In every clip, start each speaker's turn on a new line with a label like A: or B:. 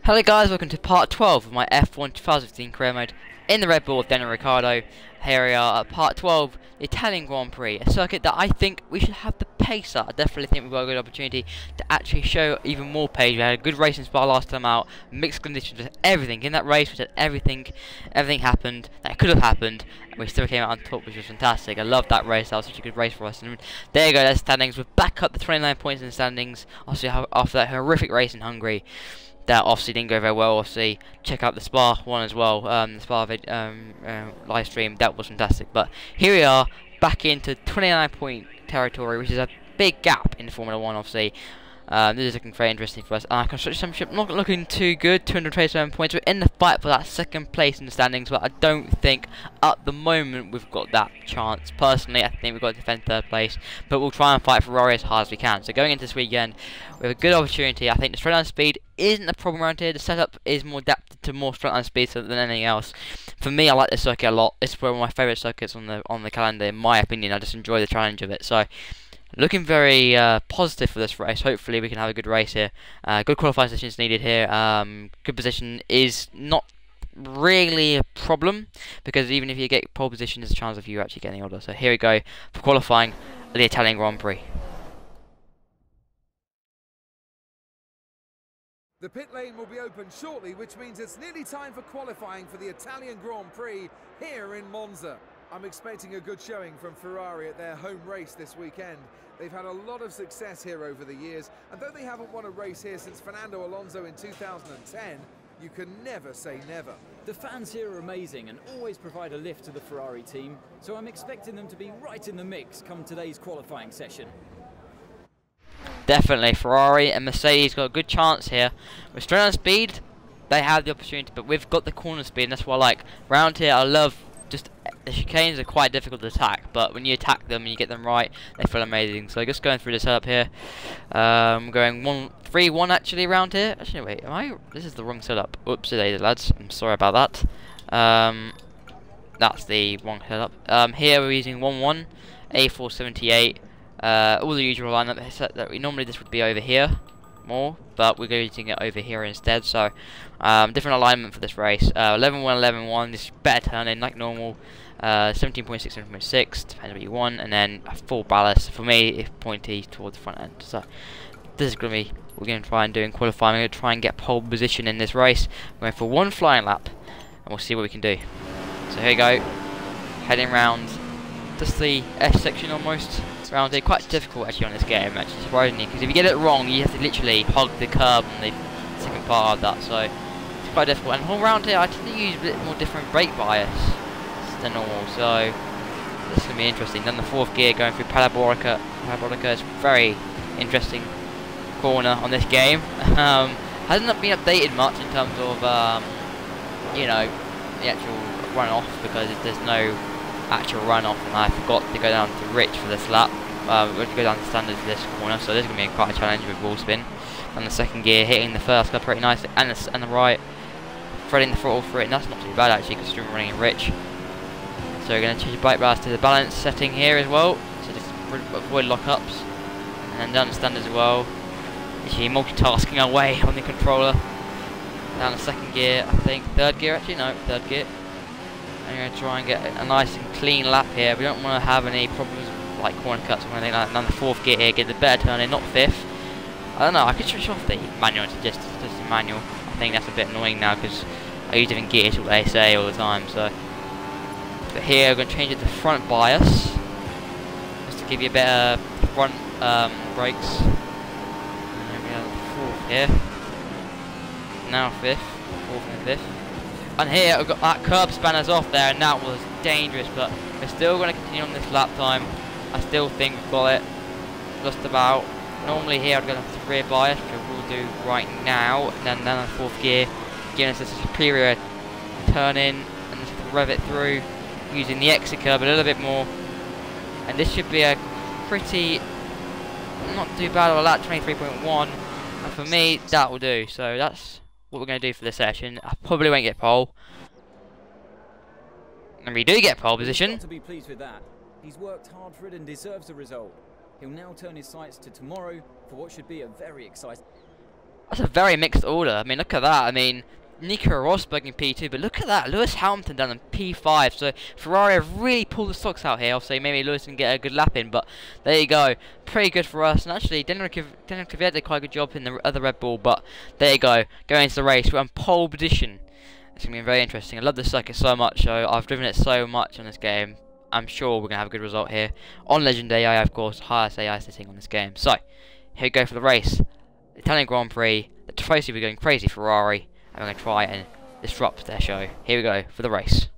A: Hello guys, welcome to part 12 of my F1 2015 career mode in the Red Bull with Ricciardo. Here we are at part 12, the Italian Grand Prix, a circuit that I think we should have the pace at. I definitely think we've got a good opportunity to actually show even more pace. We had a good racing Spa last time out, mixed conditions with everything. In that race we had everything happened that could have happened, and we still came out on top, which was fantastic. I loved that race, that was such a good race for us. And there you go, there's standings. We're back up to 29 points in the standings, obviously after that horrific race in Hungary. That obviously didn't go very well. Obviously, check out the Spa one as well. The Spa live stream, that was fantastic. But here we are, back into 29-point territory, which is a big gap in Formula 1. Obviously, this is looking very interesting for us. Our construction championship not looking too good. 227 points. We're in the fight for that second place in the standings, but I don't think at the moment we've got that chance. Personally, I think we've got to defend third place, but we'll try and fight for Ferrari as hard as we can. So going into this weekend, we have a good opportunity. I think the straight line speed isn't a problem around here. The setup is more adapted to more straight line speed than anything else. For me, I like this circuit a lot. It's one of my favourite circuits on the calendar, in my opinion. I just enjoy the challenge of it. So looking very positive for this race. Hopefully we can have a good race here. Good qualifying positions needed here. Good position is not really a problem, because even if you get pole position, there's a chance of you actually getting the order. So here we go for qualifying the Italian Grand Prix.
B: The pit lane will be open shortly, which means it's nearly time for qualifying for the Italian Grand Prix here in Monza. I'm expecting a good showing from Ferrari at their home race this weekend. They've had a lot of success here over the years, and though they haven't won a race here since Fernando Alonso in 2010, you can never say never.
C: The fans here are amazing and always provide a lift to the Ferrari team, so I'm expecting them to be right in the mix come today's qualifying session.
A: Definitely, Ferrari and Mercedes got a good chance here. With straight on speed, they have the opportunity, but we've got the corner speed, and that's what I like. Round here, I love just the chicanes are quite difficult to attack, but when you attack them and you get them right, they feel amazing. So just going through the setup here, going 3-1 actually around here. Actually, wait, this is the wrong setup. Oops, lads. I'm sorry about that. That's the wrong setup. Here we're using 1-1, A478. All the usual lineup set that normally this would be over here more, but we're using it over here instead. So different alignment for this race. 11-1, 11-1. This is better turning like normal. 17.6, 17.6, depends what you want, and then a full ballast. For me, it's pointy towards the front end. So this is gonna be we're gonna try and do in qualifying. We're gonna try and get pole position in this race. We're going for one flying lap, and we'll see what we can do. So here we go, heading round just the S section almost. Around here, quite difficult actually on this game, actually, surprisingly, because if you get it wrong, you have to literally hug the curb on the second part of that, so it's quite difficult. And all around here, I tend to use a bit more different brake bias than normal, so this is going to be interesting. Then the fourth gear going through Parabolica is very interesting corner on this game. Hasn't been updated much in terms of, you know, the actual runoff, because there's no actual runoff, and I forgot to go down to Rich for this lap. We're going to go down to standard for this corner, so this is going to be quite a challenge with wall spin. And the second gear hitting the first car pretty nicely, and the right, threading the throttle for it, and that's not too bad actually, because we're running in Rich. So we're going to change the bike blast to the balance setting here as well, so just avoid lockups, and then down to standard as well. Actually multitasking our way on the controller. Down the second gear, I think, third gear actually, no, third gear. I'm going to try and get a nice and clean lap here. We don't want to have any problems like corner cuts or anything like that. And then the fourth gear here, get the better turn in, not fifth. I don't know, I could switch off the manual to just the manual. I think that's a bit annoying now, because I use different gears, what they say all the time. So, but here we're going to change it to front bias, just to give you a better front brakes. And then we have the fourth here. Now fifth, fourth and fifth. And here we've got that curb spanners off there, and that was dangerous, but we're still going to continue on this lap time. I still think we've got it just about. Normally here I'd go to the rear bias, which I will do right now, and then the fourth gear, giving us a superior turn in, and just rev it through using the exit curb a little bit more. And this should be a pretty, not too bad of a lap, 23.1, and for me that will do. So that's what we're going to do for this session. I probably won't get pole, and we do get pole position.
C: He's got to be pleased with that. He's worked hard for it and deserves the result. He'll now turn his sights to tomorrow for what should be a very exciting.
A: That's a very mixed order. I mean, look at that. I mean, Nico Rosberg in P2, but look at that. Lewis Hamilton down in P5. So Ferrari have really pulled the socks out here. Obviously, maybe Lewis can get a good lap in, but there you go. Pretty good for us. And actually, Daniel Kvyat did quite a good job in the other Red Bull, but there you go. Going into the race, we're on pole position. It's going to be very interesting. I love this circuit so much. So I've driven it so much on this game. I'm sure we're going to have a good result here. On Legend AI, of course, highest AI setting on this game. So, here we go for the race. Italian Grand Prix. The Tifosi were going crazy for Ferrari. And we're going to try and disrupt their show. Here we go for the race.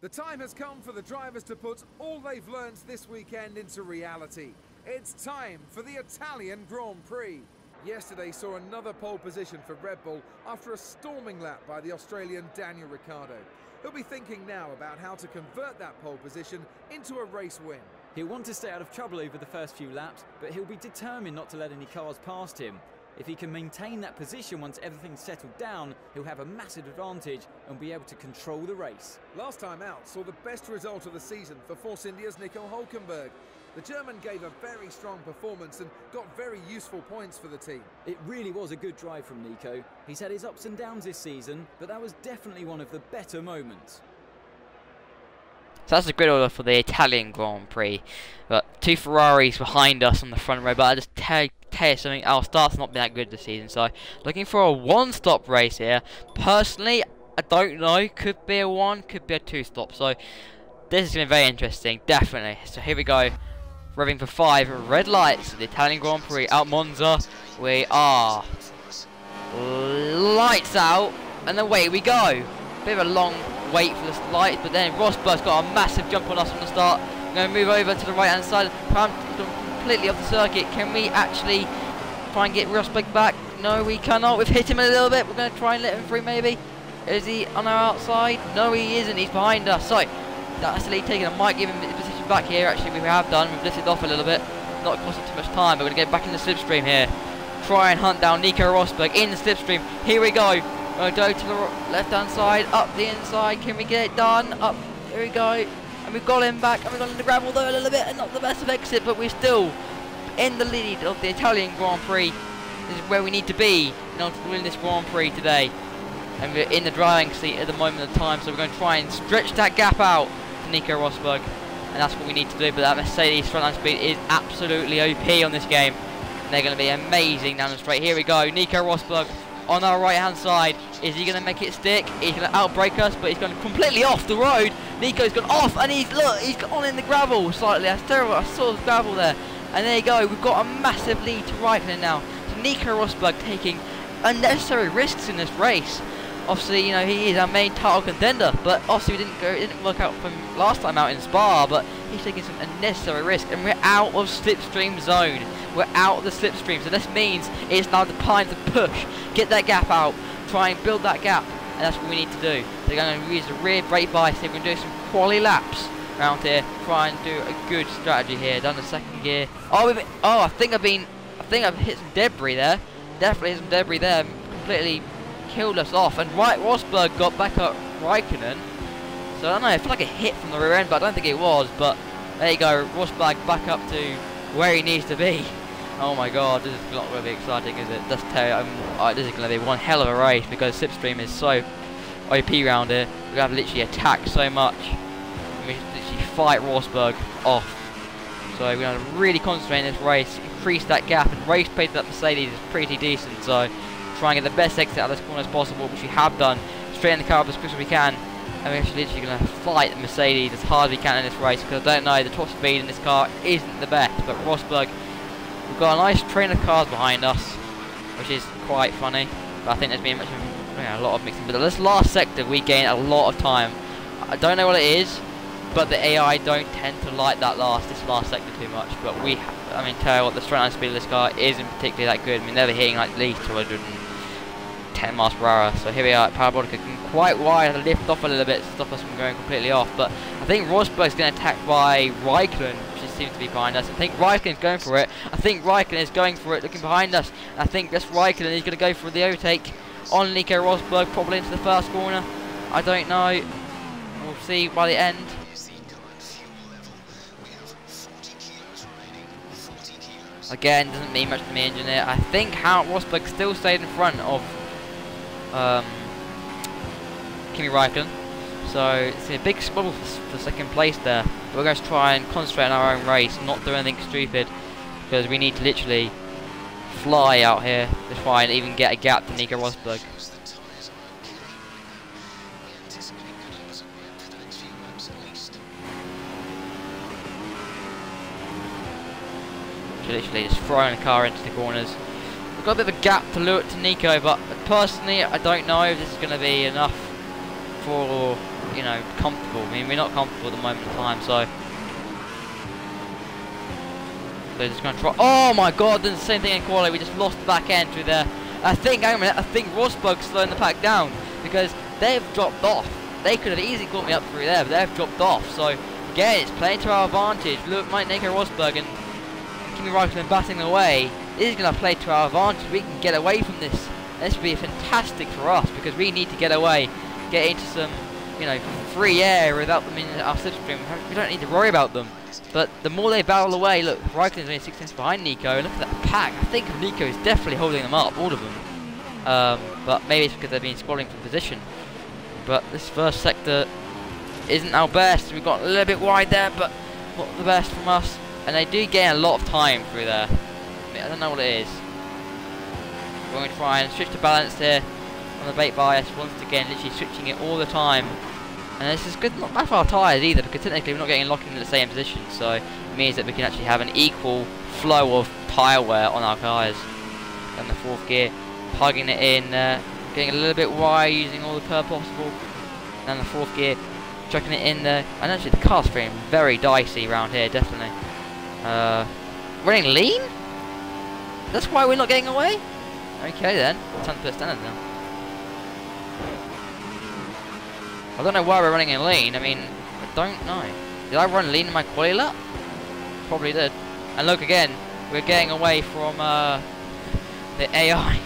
B: The time has come for the drivers to put all they've learned this weekend into reality. It's time for the Italian Grand Prix. Yesterday saw another pole position for Red Bull after a storming lap by the Australian Daniel Ricciardo. He'll be thinking now about how to convert that pole position into a race win.
C: He'll want to stay out of trouble over the first few laps, but he'll be determined not to let any cars past him. If he can maintain that position once everything's settled down, he'll have a massive advantage and be able to control the race.
B: Last time out saw the best result of the season for Force India's Nico Hülkenberg. The German gave a very strong performance and got very useful points for the team.
C: It really was a good drive from Nico. He's had his ups and downs this season, but that was definitely one of the better moments.
A: So that's a good order for the Italian Grand Prix. But 2 Ferraris behind us on the front row. But I just tell you something, our start's not been that good this season. So looking for a one-stop race here. Personally, I don't know. Could be a 1, could be a 2-stop. So this is going to be very interesting, definitely. So here we go. Revving for 5 red lights of the Italian Grand Prix out Monza. We are lights out, and away we go. Bit of a long wait for the lights, but then Rosberg's got a massive jump on us from the start. We're going to move over to the right hand side, completely off the circuit. Can we actually try and get Rosberg back? No, we cannot. We've hit him a little bit. We're going to try and let him through maybe. Is he on our outside? No, he isn't. He's behind us. So that's the lead taken. I might give him the position back here. Actually, we have done. We've lifted off a little bit. Not costing too much time, but we're going to get back in the slipstream here. Try and hunt down Nico Rosberg in the slipstream. Here we go. We'll go to the left hand side, up the inside. Can we get it done? Up. Here we go. And we've got him back. And we've got him in the gravel though a little bit. And not the best of exit, but we're still in the lead of the Italian Grand Prix. This is where we need to be in order to win this Grand Prix today. And we're in the driving seat at the moment of time, so we're going to try and stretch that gap out to Nico Rosberg. And that's what we need to do, but that Mercedes frontline speed is absolutely OP on this game. And they're going to be amazing down the straight. Here we go, Nico Rosberg on our right hand side. Is he going to make it stick? He's going to outbrake us, but he's going completely off the road. Nico's gone off, and he's gone in the gravel slightly. That's terrible. I saw the gravel there. And there you go, we've got a massive lead to Raikkonen now. So Nico Rosberg taking unnecessary risks in this race. Obviously, you know, he is our main title contender, but obviously it didn't work out from last time out in Spa, but he's taking some unnecessary risk, and we're out of slipstream zone. We're out of the slipstream, so this means it's now the time to push, get that gap out, try and build that gap, and that's what we need to do. They're going to use the rear brake bias here. We're going to do some quality laps around here, try and do a good strategy here. Down the second gear. I think I've hit some debris there. Definitely hit some debris there. Completely killed us off, and Rosberg got back up Raikkonen. So I don't know, I feel like a hit from the rear end, but I don't think it was. But there you go, Rosberg back up to where he needs to be. Oh my god, this is not going to be exciting, is it? Just tell you, this is going to be one hell of a race because slipstream is so OP round here. We have literally attacked so much. We literally fight Rosberg off. So we're going to really concentrate in this race, increase that gap, and race pace that Mercedes is pretty decent. So try and get the best exit out of this corner as possible, which we have done. Straighten the car up as quick as we can, and we're actually literally going to fight the Mercedes as hard as we can in this race, because I don't know, the top speed in this car isn't the best, but Rosberg, we've got a nice train of cars behind us, which is quite funny, but I think there's been a lot of mixing. But this last sector we gain a lot of time. I don't know what it is, but the AI don't tend to like this last sector too much, but I mean, tell you what, the straight line speed of this car isn't particularly that good. I mean, they're hitting like at least 210 miles per hour. So here we are at Parabolica, quite wide, to lift off a little bit to stop us from going completely off. But I think Rosberg's getting attacked by Raikkonen, which seems to be behind us. I think Raikkonen's going for it. Looking behind us. And I think this Raikkonen is going to go for the overtake on Nico Rosberg, probably into the first corner. I don't know. We'll see by the end. Again, doesn't mean much to me, engineer. I think Rosberg still stayed in front of Kimi Räikkönen. So it's a big struggle for second place there. But we're going to try and concentrate on our own race, not do anything stupid, because we need to literally fly out here to try and even get a gap to Nico Rosberg. Literally just throwing the car into the corners. We've got a bit of a gap to lure it to Nico, but personally I don't know if this is going to be enough for, you know, comfortable. I mean, we're not comfortable at the moment in time, so they're just going to try. Oh my god, the same thing in quality. We just lost the back end through there. I think, hang on a minute, I think Rosberg's slowing the pack down because they've dropped off. They could have easily caught me up through there, but they've dropped off. So again, it's playing to our advantage. Look, Nico Rosberg and Kimi Räikkönen batting away. This is going to play to our advantage. We can get away from this. And this would be fantastic for us because we need to get away, get into some, you know, free air without them in our slipstream. We don't need to worry about them. But the more they battle away, look, Räikkönen's only 6 tenths behind Nico. And look at that pack. I think Nico is definitely holding them up, all of them. But maybe it's because they've been squalling for position. But this first sector isn't our best. We've got a little bit wide there, but not the best from us. And they do gain a lot of time through there. I don't know what it is. We're going to try and switch the balance here on the brake bias once again, literally switching it all the time. And this is good, not bad for our tyres either, because technically we're not getting locked into the same position, so it means that we can actually have an equal flow of tyre wear on our tyres. And the fourth gear, plugging it in, getting a little bit wide, using all the curb possible. And the fourth gear, chucking it in there. And actually the car's feeling very dicey around here, definitely. Running lean? That's why we're not getting away? Okay then, time to put standard now. I don't know why we're running in lean. I mean, I don't know. Did I run lean in my quali lap? Probably did. And look again, we're getting away from the AI.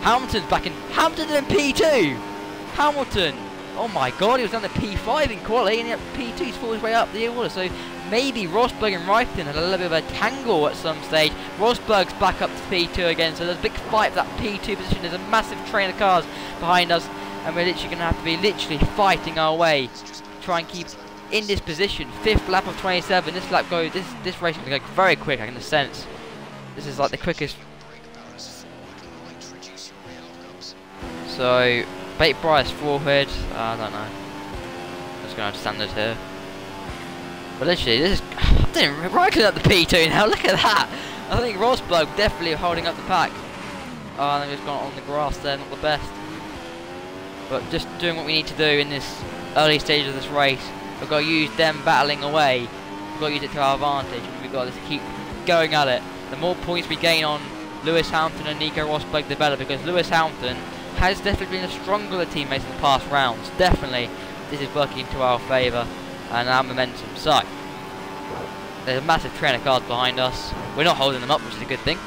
A: Hamilton's back in. Hamilton's in P2. Hamilton. Oh my god, he was down to P5 in quali and P2 he's fought his way up the order. So maybe Rosberg and Räikkönen had a little bit of a tangle at some stage. Rosberg's back up to P2 again, so there's a big fight for that P2 position. There's a massive train of cars behind us, and we're literally going to have to be literally fighting our way to try and keep in this position. 5th lap of 27. This lap goes. This race is going to go very quick. I can sense. This is like the quickest. So bait Bryce forward. I don't know. I'm just going to have standard here. But literally, this is. Räikkönen up the P2 now. Look at that. I think Rosberg definitely holding up the pack. Oh, they've just gone on the grass there. Not the best. But just doing what we need to do in this early stage of this race. We've got to use them battling away. We've got to use it to our advantage. And we've got to just keep going at it. The more points we gain on Lewis Hamilton and Nico Rosberg, the better. Because Lewis Hamilton has definitely been a stronger of the teammates in the past rounds. Definitely, this is working to our favour and our momentum. So, there's a massive train of cars behind us. We're not holding them up, which is a good thing.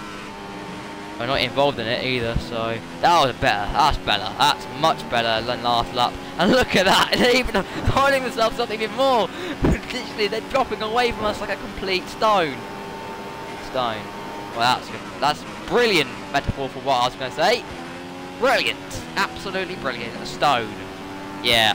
A: We're not involved in it either, so that was better. That's better. That's much better than last lap. And look at that! They're even holding themselves up even more. Literally, they're dropping away from us like a complete stone. Stone. Well, that's good. That's brilliant metaphor for what I was going to say. Brilliant. Absolutely brilliant. A stone. Yeah.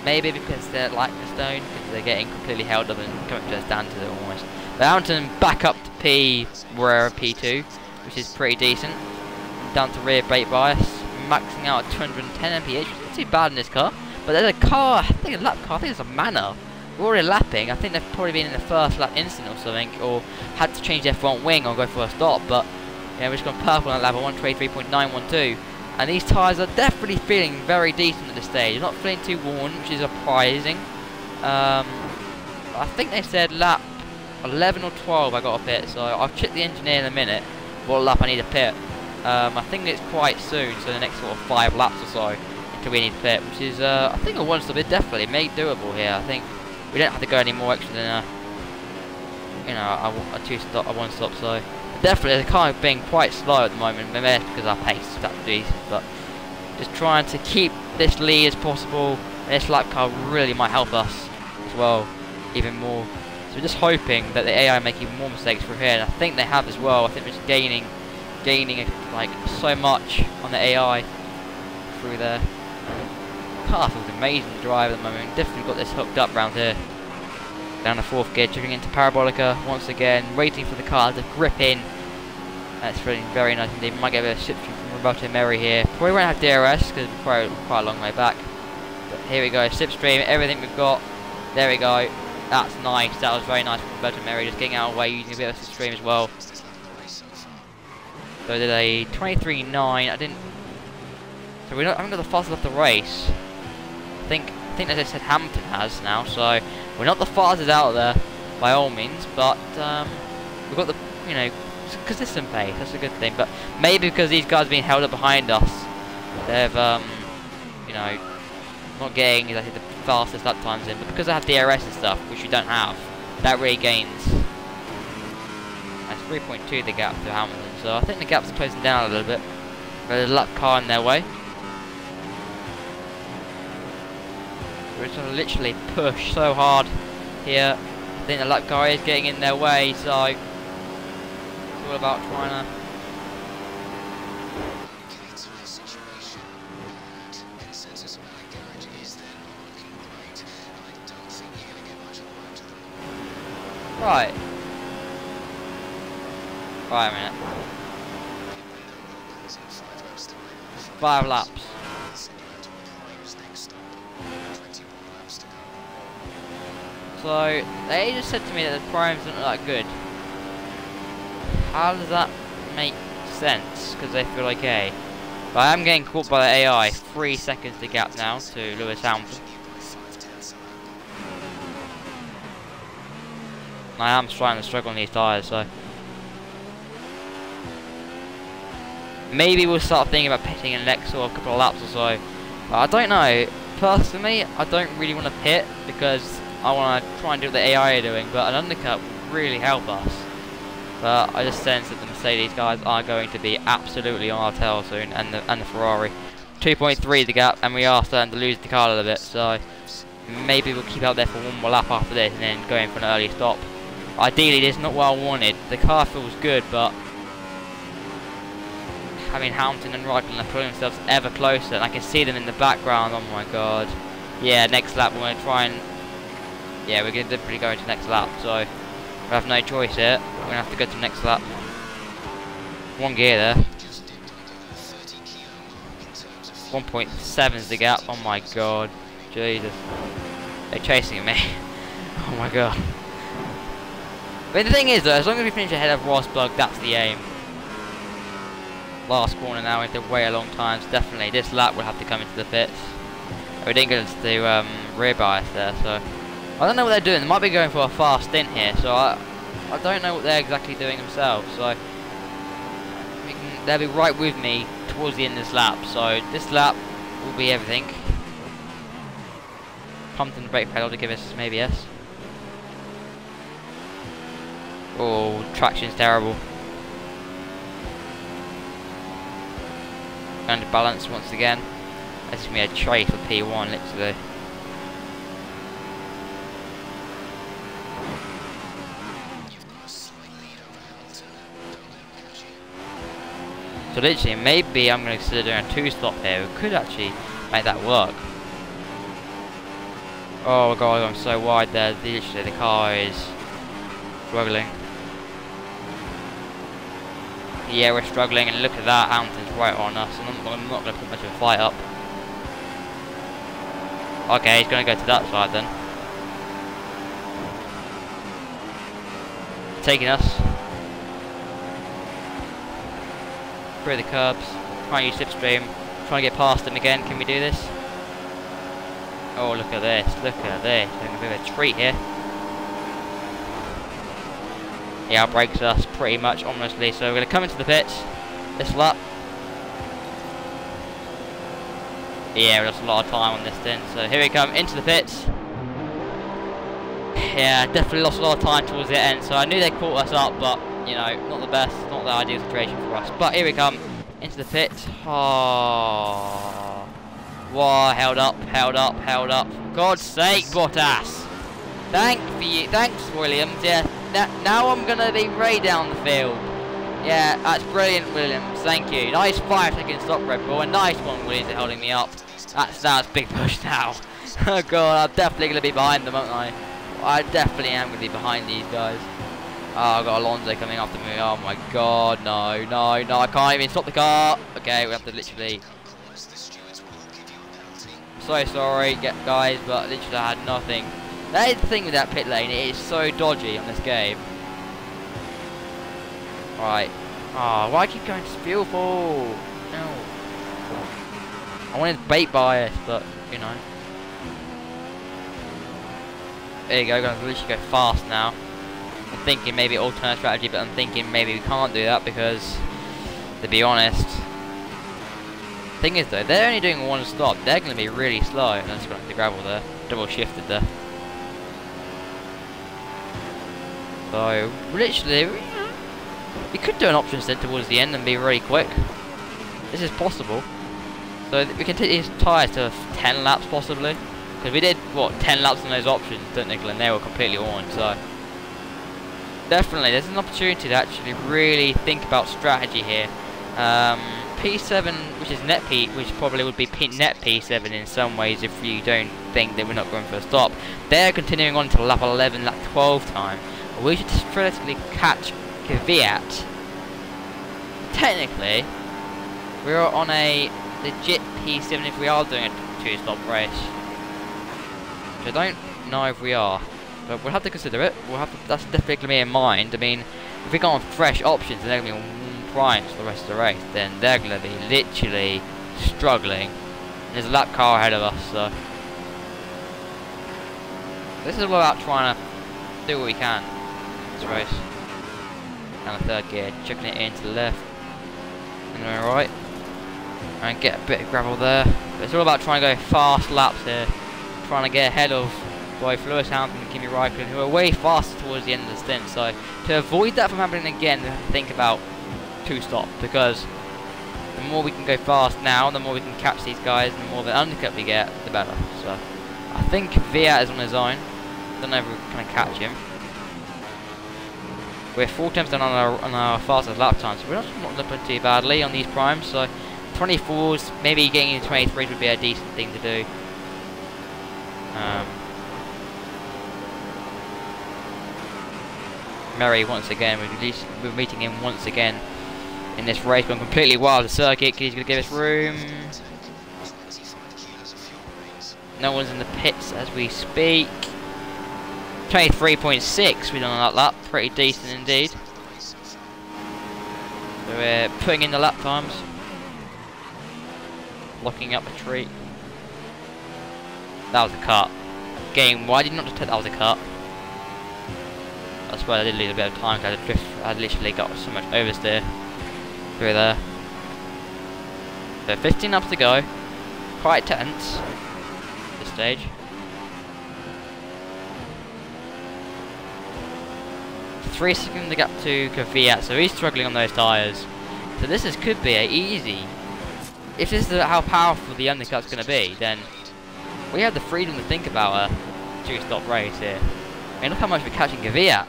A: Maybe because they're like a stone, because they're getting completely held up and coming to a standstill almost. But Hamilton back up to P2. Which is pretty decent. Down to rear brake bias, maxing out at 210 mph, which is not too bad in this car. But there's a car, I think a lap car, I think it's a Manor. We're already lapping. I think they've probably been in the first lap instant or something, or had to change their front wing or go for a stop. But yeah, we've just gone purple on that lap at 123.912. And these tyres are definitely feeling very decent at this stage. They're not feeling too worn, which is surprising. I think they said lap 11 or 12 I got a pit, so I'll check the engineer in a minute. What lap I need a pit. I think it's quite soon, so the next sort of 5 laps or so until we need a pit, which is I think a one stop is definitely made doable here. I think we don't have to go any more extra than a two stop, a one stop. So definitely the car being quite slow at the moment. Maybe that's because our pace is that decent, but just trying to keep this lead as possible. This lap car really might help us as well, even more. So we're just hoping that the AI make even more mistakes through here, and I think they have as well. I think we're just gaining like so much on the AI through there. Car feels amazing to drive at the moment. Definitely got this hooked up round here. Down the 4th gear, chipping into Parabolica once again, waiting for the car to grip in. That's feeling very nice indeed. Might get a bit of slipstream from Roberto Meri here. Probably won't have DRS because we're quite a long way back. But here we go, slipstream, everything we've got. There we go. That's nice. That was very nice from Roberto Meri, just getting out of the way, using a bit of slipstream as well. So I did a 23.9. I didn't. So I haven't got the fastest of the race. I think as I said, Hamilton has now. So we're not the fastest out there by all means, but we've got the consistent pace. That's a good thing. But maybe because these guys are being held up behind us, they've not getting exactly the fastest lap times in. But because I have DRS and stuff, which you don't have, that really gains. That's 3.2 the gap to Hamilton. So I think the gap's closing down a little bit. There's a lap car in their way. We're just gonna literally push so hard here. I think the lap car is getting in their way, so it's all about trying to. Right. Right a minute. 5 laps. So they just said to me that the primes don't look that good. How does that make sense? Because they feel okay. But I am getting caught by the AI. 3 seconds to gap now to Lewis Hamilton. I am starting to struggle on these tyres, so maybe we'll start thinking about pitting in the next sort of couple of laps or so. But I don't know. Personally, I don't really want to pit because I want to try and do what the AI are doing, but an undercut would really help us. But I just sense that the Mercedes guys are going to be absolutely on our tail soon, and the Ferrari. 2.3 the gap, and we are starting to lose the car a little bit, so maybe we'll keep out there for one more lap after this and then go in for an early stop. Ideally, this is not what I wanted. The car feels good, but having Hamilton and Raikkonen are pulling themselves ever closer, and I can see them in the background. Oh my god. Yeah, next lap we're going to try and... Yeah, we're going to definitely go into next lap, so we have no choice here. We're going to have to go to the next lap. 1 gear there. 1.7 is the gap. Oh my god. Jesus. They're chasing me. Oh my god. But the thing is though, as long as we finish ahead of Rosberg, that's the aim. Last corner now, we have to wait a long time, so definitely this lap will have to come into the pits. We didn't get into the rear bias there, so I don't know what they're doing. They might be going for a fast stint here, so I don't know what they're exactly doing themselves. So they'll be right with me towards the end of this lap. So this lap will be everything. Pumped in the brake pedal to give us maybe yes. Oh, traction's terrible. Going to balance once again. This is going to be a tray for P1 literally. So literally, maybe I'm going to consider doing a 2-stop here. We could actually make that work. Oh god, I'm so wide there. Literally, the car is struggling. Yeah, we're struggling, and look at that. Hamilton's right on us, and I'm not going to put much of a fight up. Okay, he's going to go to that side then. Taking us through the curbs, trying to use slipstream, trying to get past him again. Can we do this? Oh, look at this, look at this. Having a bit of a treat here. He outbrakes us pretty much ominously, so we're going to come into the pits this lap. Yeah, we lost a lot of time on this stint, so here we come into the pits. Yeah, definitely lost a lot of time towards the end, so I knew they caught us up, but you know, not the best, not the ideal situation for us. But here we come into the pits. Oh, wow, held up, held up, held up. For God's sake, Bottas! Thanks, Williams. Yeah, now I'm gonna be way down the field. Yeah, that's brilliant, Williams. Thank you. Nice 5-second stop, Red Bull. A nice one, Williams, for holding me up. That's big push now. Oh god, I'm definitely gonna be behind them, aren't I? I definitely am gonna be behind these guys. Oh, I've got Alonso coming after me. Oh my god, no, I can't even stop the car. Okay, we have to literally. So sorry, guys, but literally I had nothing. That is the thing with that pit lane, it is so dodgy on this game. Right. Oh, why keep going to beautiful? No. I wanted bait bias, but you know. There you go, guys. We literally go fast now. I'm thinking maybe alternate strategy, but I'm thinking maybe we can't do that because, to be honest, thing is though, they're only doing one stop. They're going to be really slow. And I just got the gravel there, double shifted there. So literally, we could do an option set towards the end and be really quick. This is possible. So we can take these tyres to 10 laps possibly. Because we did, what, 10 laps on those options, technically, and they were completely worn, so. Definitely, there's an opportunity to actually really think about strategy here. P7, which is net P, which probably would be net P7 in some ways if you don't think that we're not going for a stop. They're continuing on to lap 11, lap 12 time. We should theoretically catch Kvyat. Technically, we're on a legit P7 if we are doing a 2-stop race. Which I don't know if we are, but we'll have to consider it. That's definitely going to be in mind. I mean, if we go on fresh options and they're going to be on primes for the rest of the race, then they're going to be literally struggling. And there's a lap car ahead of us, so this is all about trying to do what we can in this race. And the third gear, chucking it into the left and then right, and get a bit of gravel there. But it's all about trying to go fast laps here. Trying to get ahead of both Lewis Hamilton and Kimi Raikkonen, who are way faster towards the end of the stint. So to avoid that from happening again, we have to think about 2-stop, because the more we can go fast now, the more we can catch these guys, and the more the undercut we get, the better. So I think Kvyat is on his own. Don't know if we can catch him. We're 4 tenths down on our fastest lap time, so we're not looking too badly on these primes. So 24s, maybe getting into 23s would be a decent thing to do. Murray once again, we're meeting him once again in this race, going completely wild. The circuit, he's going to give us room. No one's in the pits as we speak. 23.6 we've done on that lap, pretty decent indeed. So we're putting in the lap times, locking up a treat. That was a cut. Game, why did you not just tell that was a cut? I swear I did lose a bit of time because I literally got so much oversteer through there. So 15 laps to go. Quite tense at this stage. Three seconds to gap to Kvyat, so he's struggling on those tyres. So this could be a easy. If this is how powerful the undercut's going to be, then we have the freedom to think about a 2-stop race here. I mean, look how much we're catching Kvyat.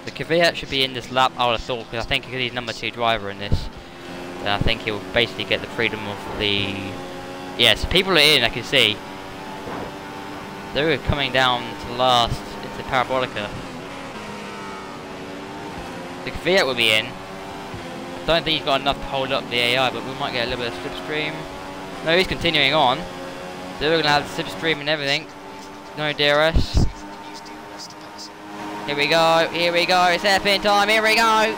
A: The Kvyat should be in this lap, I would have thought, because I think he's number 2 driver in this. Then I think he'll basically get the freedom of the. Yes, people are in, I can see. They're coming down to last into Parabolica. The Kvyat will be in. I don't think he's got enough to hold up the AI, but we might get a little bit of slipstream. No, he's continuing on. So we're going to have the slipstream and everything. No DRS. Here we go, it's hairpin time, here we go!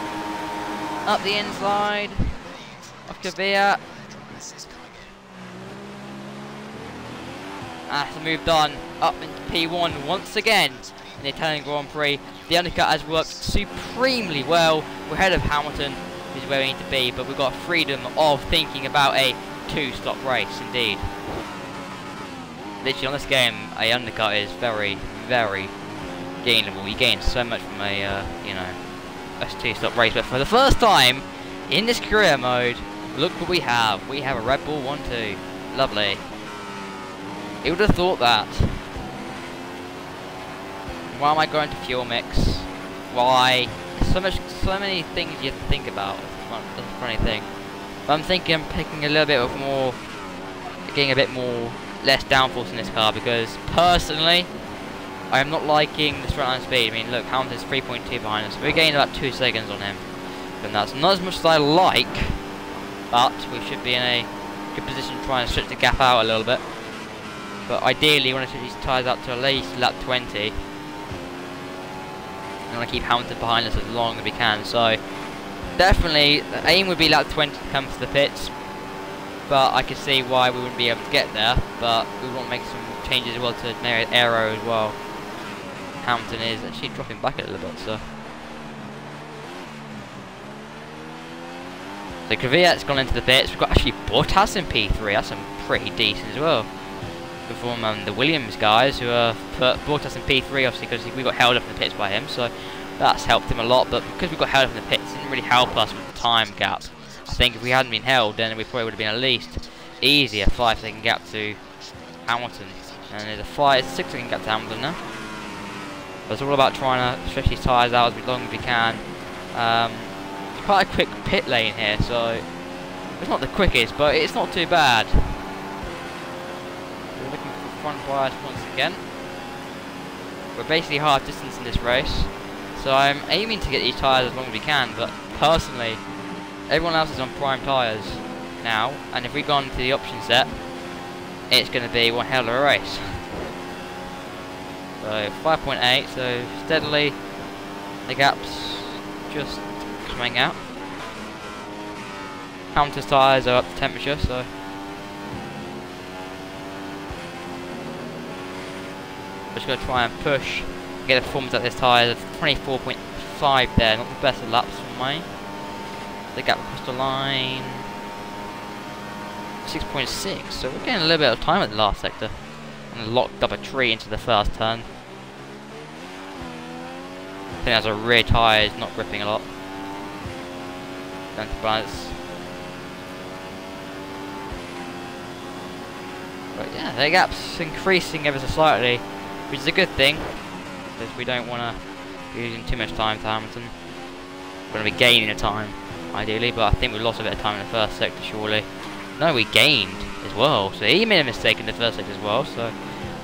A: Up the inside. Off Kvyat. That's a move done. Up into P1 once again in the Italian Grand Prix. The undercut has worked supremely well. We're ahead of Hamilton, who's where we need to be, but we've got freedom of thinking about a 2-stop race, indeed. Literally on this game, a undercut is very, very gainable. You gain so much from a, you know, a 2-stop race, but for the first time in this career mode, look what we have. We have a Red Bull 1-2. Lovely. Who would have thought that? Why am I going to fuel mix? Why? There's so many things you have to think about. That's a funny thing. But I'm thinking I'm picking a little bit of more, getting a bit more, less downforce in this car, because personally, I am not liking the straight line speed. I mean, look, Hamilton's 3.2 behind us. We're gaining about 2 seconds on him. And that's not as much as I like, but we should be in a good position to try and stretch the gap out a little bit. But ideally, we want to stretch these tyres out to at least lap 20. And want to keep Hamilton behind us as long as we can. So, definitely, the aim would be lap 20 to come to the pits. But I can see why we wouldn't be able to get there. But we want to make some changes as well to aero as well. Hamilton is actually dropping back a little bit, so. So Kvyat's gone into the pits. We've got actually Bottas in P3. That's pretty decent as well. From the Williams guys, who put Bottas in P3, obviously because we got held up in the pits by him, so that's helped him a lot. But because we got held up in the pits, it didn't really help us with the time gap. I think if we hadn't been held, then we probably would have been at least easier 5-second gap to Hamilton. And there's a 6-second gap to Hamilton now. But it's all about trying to stretch these tyres out as long as we can. Quite a quick pit lane here, so it's not the quickest, but it's not too bad. We're looking for front bias once again. We're basically half distance in this race, so I'm aiming to get these tyres as long as we can, but personally, everyone else is on prime tyres now, and if we go on to the option set, it's going to be one hell of a race. So 5.8, so steadily the gap's just coming out. Hamilton's tyres are up to temperature, so just going to try and push, get the performance out of this tyre. 24.5 there, not the best of laps for mine. The gap across the line 6.6, so we're getting a little bit of time at the last sector. And locked up a tree into the first turn. I think that's a rear tyre is not gripping a lot. Down to balance. But yeah, the gap's increasing ever so slightly, which is a good thing, because we don't want to be losing too much time to Hamilton. We're going to be gaining a time, ideally, but I think we lost a bit of time in the first sector, surely. No, we gained as well, so he made a mistake in the first sector as well, so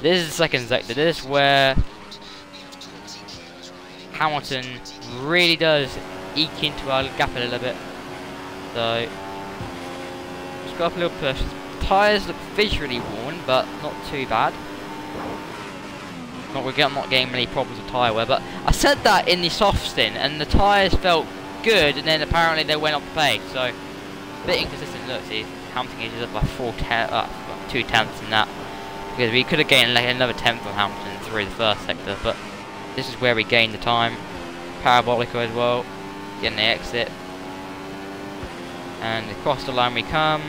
A: this is the second sector. This is where Hamilton really does eke into our gap a little bit. So just go up a little push. Tyres look visually worn, but not too bad. I'm not getting many problems with tyre wear, but I said that in the soft stint, and the tyres felt good, and then apparently they went off the pace. So a bit inconsistent. Look, see, Hamilton gauges up by 2 tenths in that, because we could have gained like another tenth on Hamilton through the first sector, but this is where we gained the time. Parabolica as well, getting the exit, and across the line we come.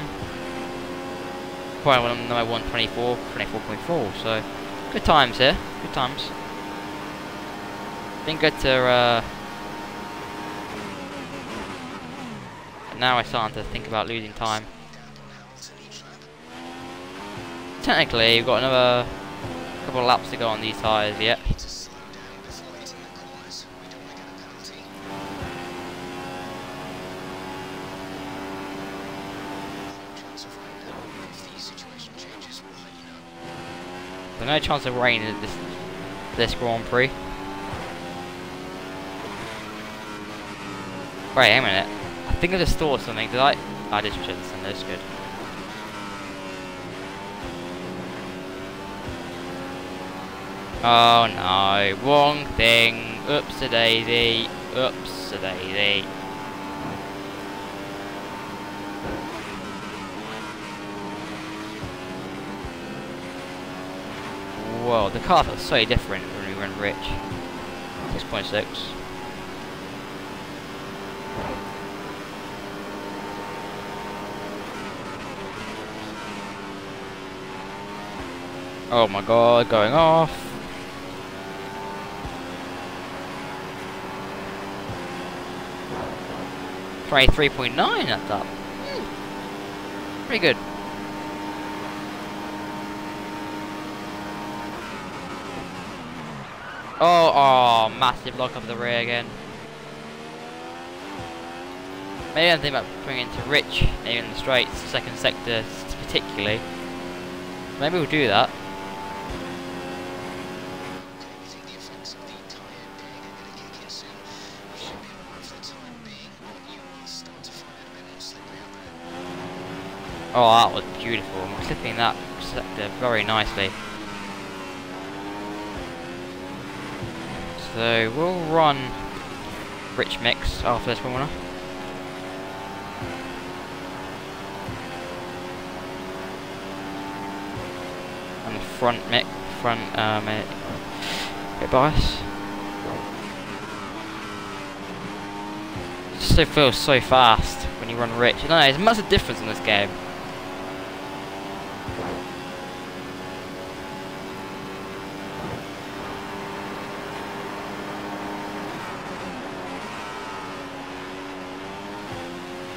A: Quite on number 24.4, so good times here, good times. Been good to now I'm starting to think about losing time. Technically, we've got another couple of laps to go on these tyres yet. There's no chance of rain in this Grand Prix. Wait a minute. I think I just thought something. Did I? I did switch this, and that's good. Oh no, wrong thing. Oops-a-daisy. Oops-a-daisy. Whoa, the car felt so different when we went rich. 6.6. Oh my god, going off. 23.9 that's up. Pretty good. Oh, massive lock up of the rear again. Maybe I'm thinking about bringing into Rich, maybe in the straights, second sector particularly. Maybe we'll do that. Oh, that was beautiful. I'm clipping that sector very nicely. So we'll run Rich mix after this corner. And the front mix, bit bias. It just feels so fast when you run Rich. I don't know, there's much of a difference in this game.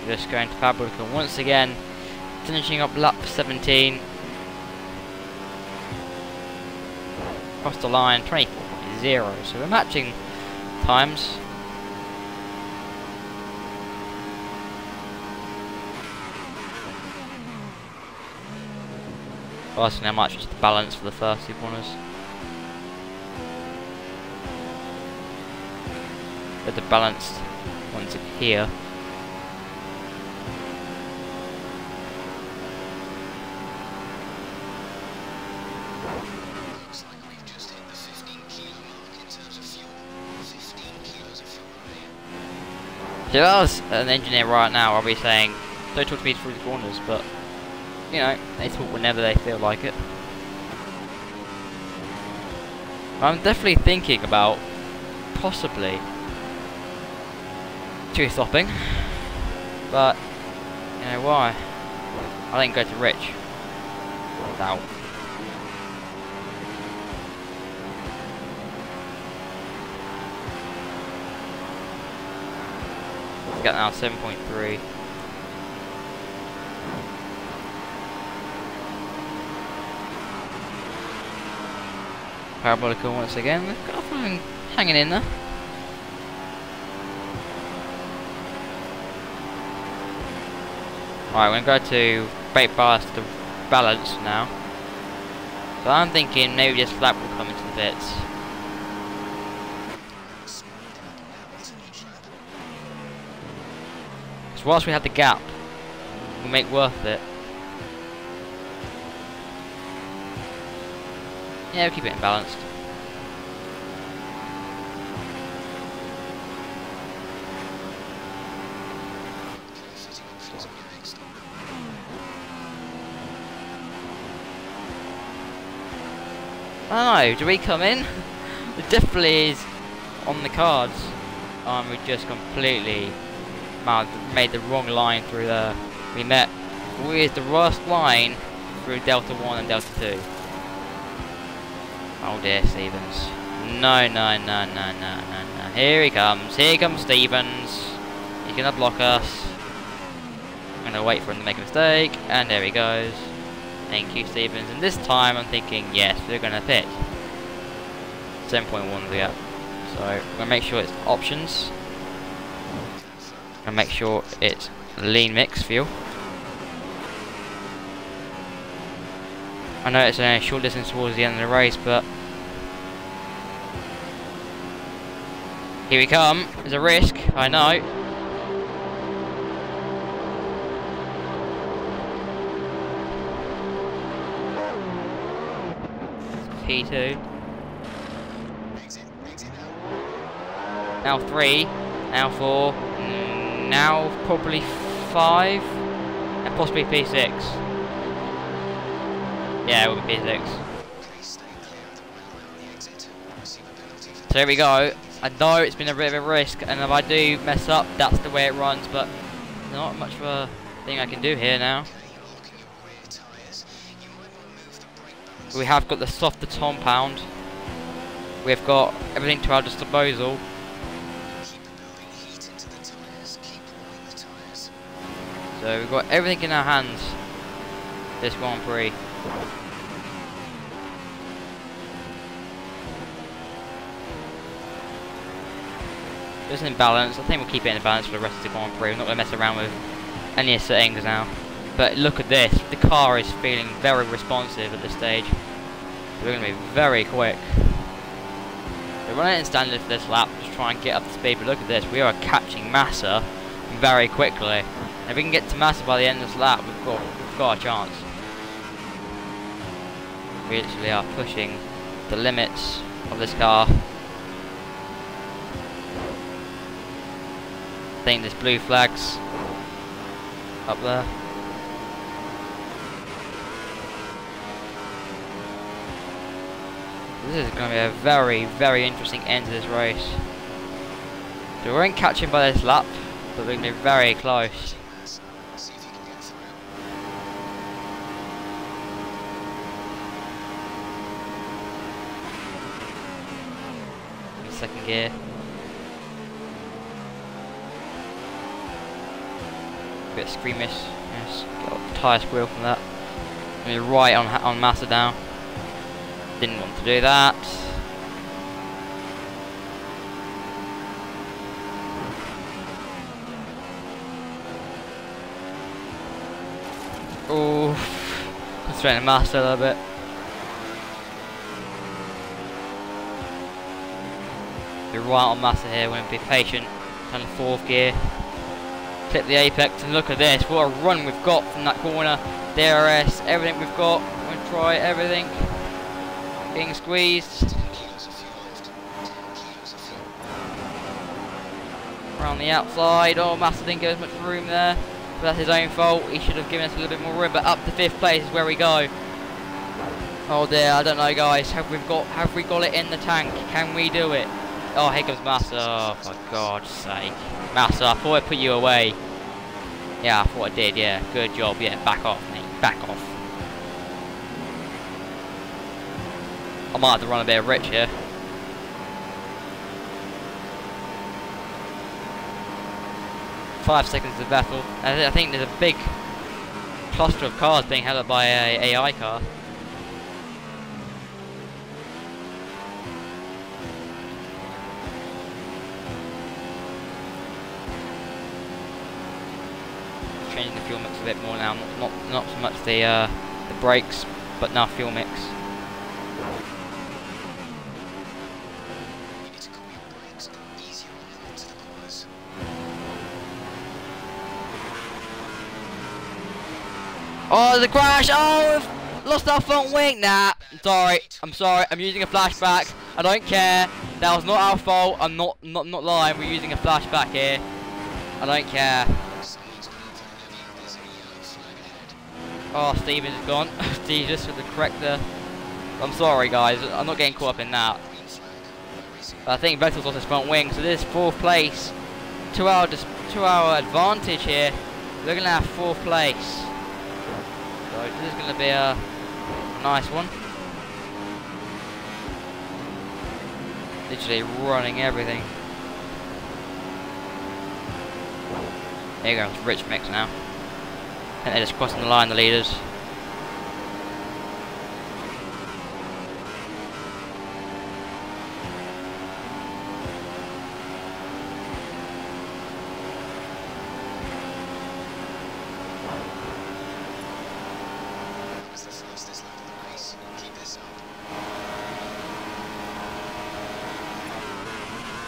A: Just going to Fabrica once again, finishing up lap 17. Across the line, 24.0. So we're matching times. Asking how much is the balance for the first two corners. With the balanced ones here. So if I was an engineer right now, I'll be saying, don't talk to me through the corners, but, you know, they talk whenever they feel like it. I'm definitely thinking about, possibly, two stopping, but, you know why? I think go to Rich. Out. Got now 7.3. Parabolical once again. We've got something hanging in there. Right, we're going to go to brake bias to balance now. So I'm thinking maybe this flap will come into the bits. So whilst we have the gap, we'll make worth it. Yeah, we'll keep it balanced. I don't know, do we come in? It definitely is on the cards. We just completely made the wrong line through there. We met with the worst line through Delta 1 and Delta 2. Oh dear, Stevens. No. Here he comes. Here comes Stevens. He's gonna block us. I'm gonna wait for him to make a mistake. And there he goes. Thank you, Stevens. And this time I'm thinking, yes, we're gonna pit. 7.1 the gap. So I'm gonna make sure it's options. And make sure it's lean mix fuel. I know it's only a short distance towards the end of the race, but here we come. There's a risk, I know. P2. Now 3. Now 4. Now probably 5, and possibly P6. Yeah, it will be P6. So there we go. I know it's been a bit of a risk, and if I do mess up, that's the way it runs, but not much of a thing I can do here now. We have got the softer compound. We've got everything to our disposal. So we've got everything in our hands this Grand Prix. It's in balance. I think we'll keep it in balance for the rest of the Grand Prix. We're not going to mess around with any settings now. But look at this. The car is feeling very responsive at this stage. So we're going to be very quick. We're running in standard for this lap, just try and get up to speed. But look at this. We are catching Massa very quickly. If we can get to Massa by the end of this lap, we've got a chance. We literally are pushing the limits of this car. I think there's blue flags up there. This is going to be a very, very interesting end to this race. So we won't catch him by this lap, but we're going to be very close. Second gear. Bit squeamish. Yes, got a tyre squeal from that. We're right on Massa now. Didn't want to do that. Oh, constraining Massa a little bit. We're right on Massa here. We're going to be patient. Kind of fourth gear. Clip the apex and look at this. What a run we've got from that corner. DRS, everything we've got. We're going to try everything. Being squeezed. Around the outside. Oh, Massa didn't give us much room there. But that's his own fault. He should have given us a little bit more room. But up to 5th place is where we go. Oh dear, I don't know, guys. Have we got it in the tank? Can we do it? Oh, here comes Massa. Oh, for God's sake. Massa, I thought I put you away. Yeah, I thought I did, yeah. Good job, yeah. Back off, mate. Back off. I might have to run a bit of Rich here. Five seconds to battle. I think there's a big cluster of cars being held up by an AI car. Changing the fuel mix a bit more now, not so much the brakes, but now fuel mix. Oh, the crash! Oh, we've lost our front wing. Nah, I'm sorry. I'm using a flashback. I don't care. That was not our fault. I'm not lying. We're using a flashback here. I don't care. Oh, Stevens is gone. Jesus with the corrector. I'm sorry, guys. I'm not getting caught up in that. But I think Vettel's lost his front wing, so this 4th place, 2 hour advantage here. We're gonna have 4th place. So this is gonna be a nice one. Literally running everything. There you go, Rich mix now. And they're just crossing the line, the leaders.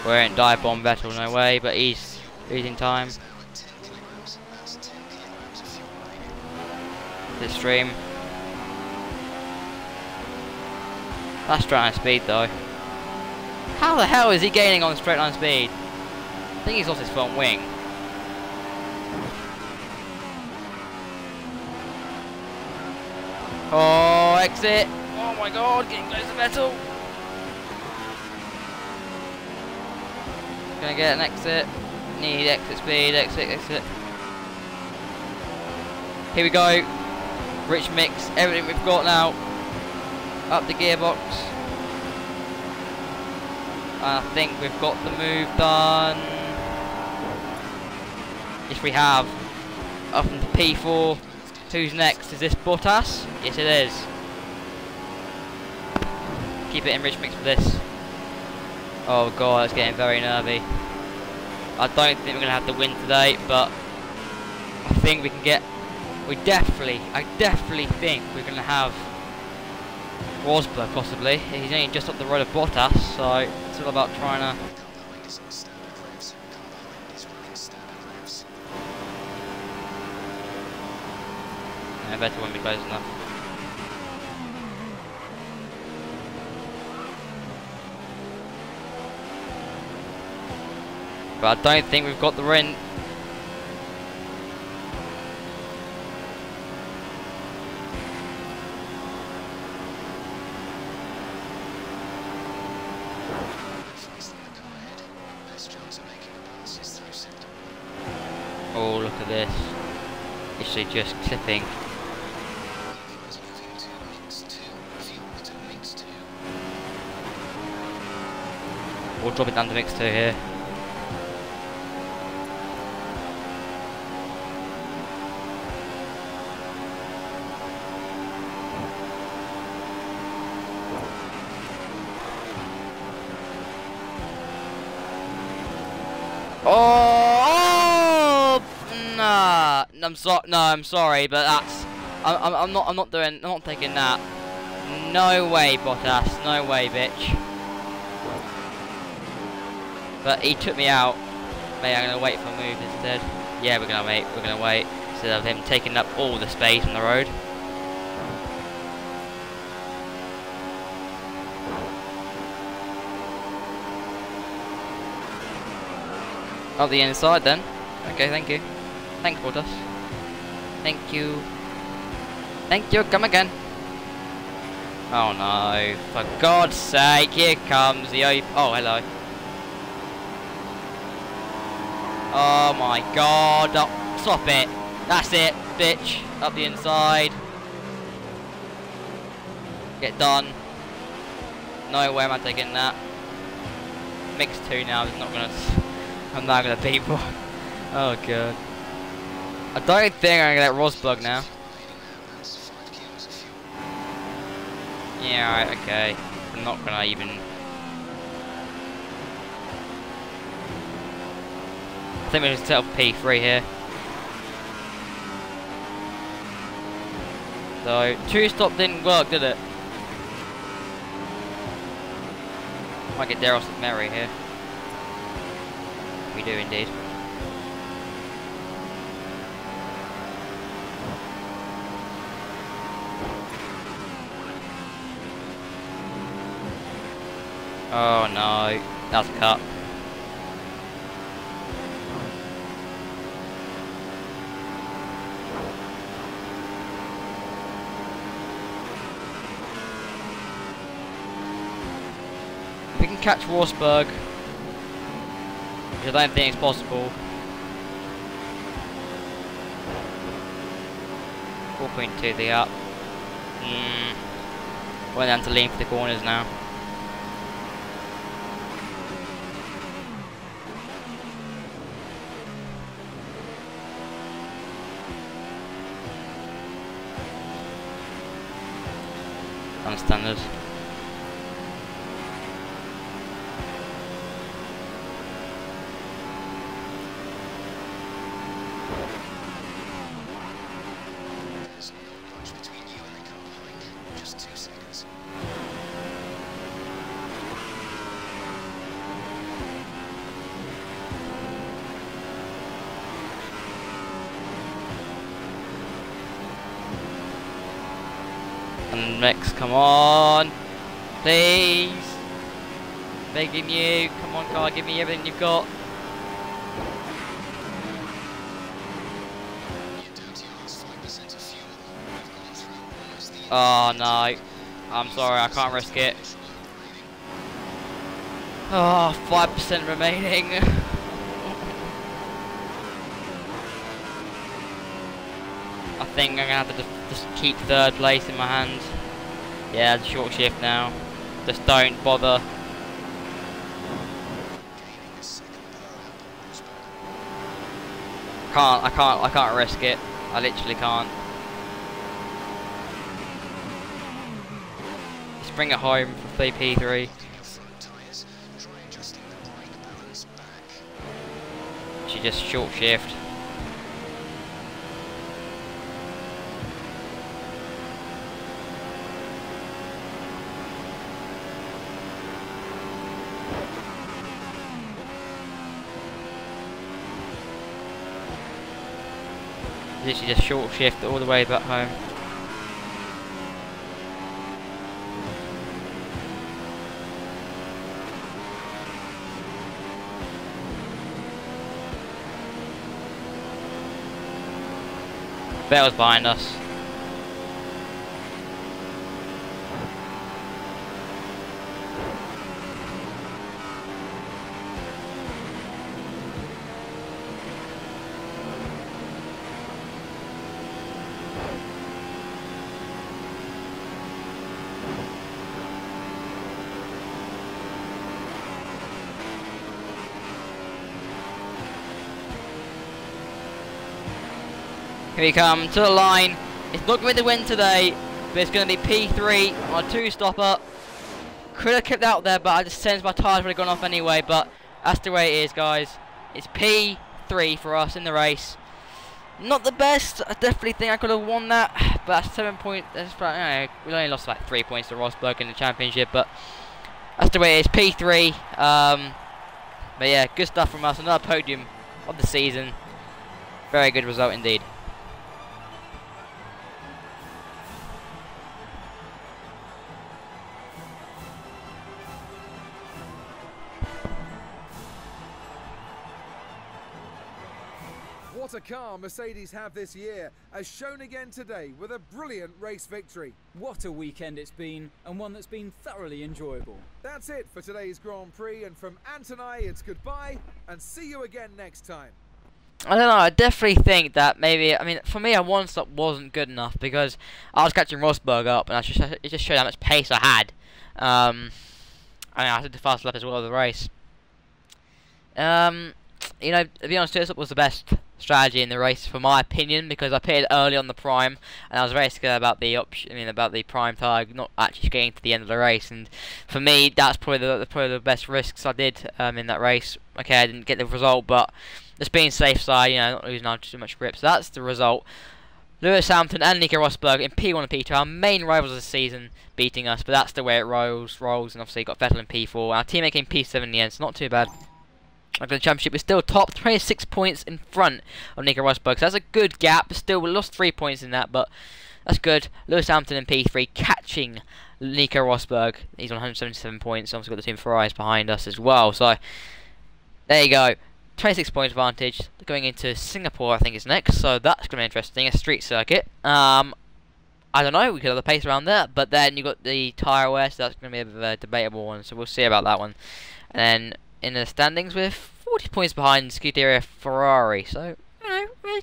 A: We ain't dive bomb Vettel, no way, but he's losing time. This stream. That's straight line speed though. How the hell is he gaining on straight line speed? I think he's lost his front wing. Oh, exit! Oh my god, getting close to Vettel. Gonna get an exit. Need exit speed, exit. Here we go. Rich mix, everything we've got now. Up the gearbox. I think we've got the move done. Yes, we have. up into P4. Who's next? Is this Bottas? Yes, it is. Keep it in rich mix for this. Oh god, it's getting very nervy. I don't think we're gonna have the win today, but I think we can get. I definitely think we're gonna have Rosberg possibly. He's only just up the road of Bottas, so it's all about trying to. I bet it won't be close enough. But I don't think we've got the win. Oh, look at this. Literally just clipping. We'll drop it down to mix 2 here. Oh, nah. I'm sorry, but that's. I'm not taking that. No way, Bottas. No way, bitch. But he took me out. Maybe I'm gonna wait for a move instead. Yeah, we're gonna wait. We're gonna wait instead of him taking up all the space on the road. Up the inside then. Okay, thank you. Thanks, Bottas. Thank you. Thank you. Come again. Oh no! For God's sake! Here comes the oh, hello. Oh my god, oh, stop it. That's it, bitch. Up the inside. Get done. No way am I taking that. Mix 2 now, I'm not gonna beat one. Oh god. I don't think I'm gonna get Rosberg now. Yeah, right, okay. I'm not gonna even. I think we should set up P3 here. So, 2-stop didn't work, did it? Might get Daryl St. Mary here. We do indeed. Oh no, that's a cut. We can catch Rosberg, which I don't think is possible. 4.2 the up. Went down to lean for the corners now. Standard. And next, come on, please, begging you, come on car, give me everything you've got. Oh no, I'm sorry, I can't risk it. Oh, 5% remaining. I think I'm gonna have to just keep 3rd place in my hands. Yeah, it's a short shift now. Just don't bother. I can't risk it. I literally can't. Let's bring it home for P3. She just short shift. Literally just short shift all the way back home. Vettel's behind us. Here we come to the line. It's not going to be the win today, but it's going to be P3 on a 2-stopper. Could have kept out there, but I just sensed my tyres would have gone off anyway. But that's the way it is, guys. It's P3 for us in the race. Not the best. I definitely think I could have won that, but that's 7 points. That's about, we only lost like 3 points to Rosberg in the championship, but that's the way it is. P3. But yeah, good stuff from us. Another podium of the season. Very good result indeed.
B: What a car Mercedes have this year, as shown again today with a brilliant race victory.
C: What a weekend it's been, and one that's been thoroughly enjoyable.
B: That's it for today's Grand Prix, and from Ant and I, it's goodbye, and see you again next time.
A: I don't know, I definitely think that maybe, I mean, for me a 1-stop wasn't good enough because I was catching Rosberg up and it just showed how much pace I had. I mean, I did the fast lap as well of the race. You know, to be honest, 2-stop was the best strategy in the race, for my opinion, because I pitted early on the prime, and I was very scared about the about the prime tire not actually getting to the end of the race. And for me, that's probably the best risks I did in that race. Okay, I didn't get the result, but just being safe side, you know, not losing out too much grip. So that's the result. Lewis Hamilton and Nico Rosberg in P1 and P2, our main rivals of the season, beating us. But that's the way it rolls. And obviously got Vettel in P4. Our teammate came P7 in the end. So not too bad. After the championship, we're still top, 26 points in front of Nico Rosberg. So that's a good gap. Still, we lost 3 points in that, but that's good. Lewis Hamilton in P3, catching Nico Rosberg. He's on 177 points. Obviously, got the team Ferraris behind us as well. So there you go. 26 points advantage. Going into Singapore, I think is next. So that's going to be interesting. A street circuit. I don't know. We could have the pace around there, but then you got the tyre wear, so that's going to be a bit of a debatable one. So we'll see about that one. And then in the standings, we're 40 points behind Scuderia Ferrari. So you know, we're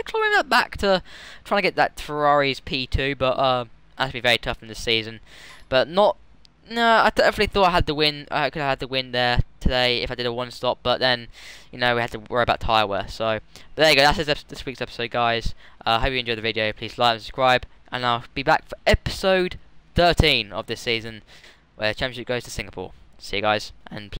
A: climbing up back to trying to get that Ferrari's P2, but that's be very tough in this season. But not. No, I definitely thought I had the win. I could have had the win there today if I did a 1-stop, but then, you know, we had to worry about tyre wear. So, but there you go. That's this week's episode, guys. Hope you enjoyed the video. Please like and subscribe, and I'll be back for episode 13 of this season, where the championship goes to Singapore. See you guys, and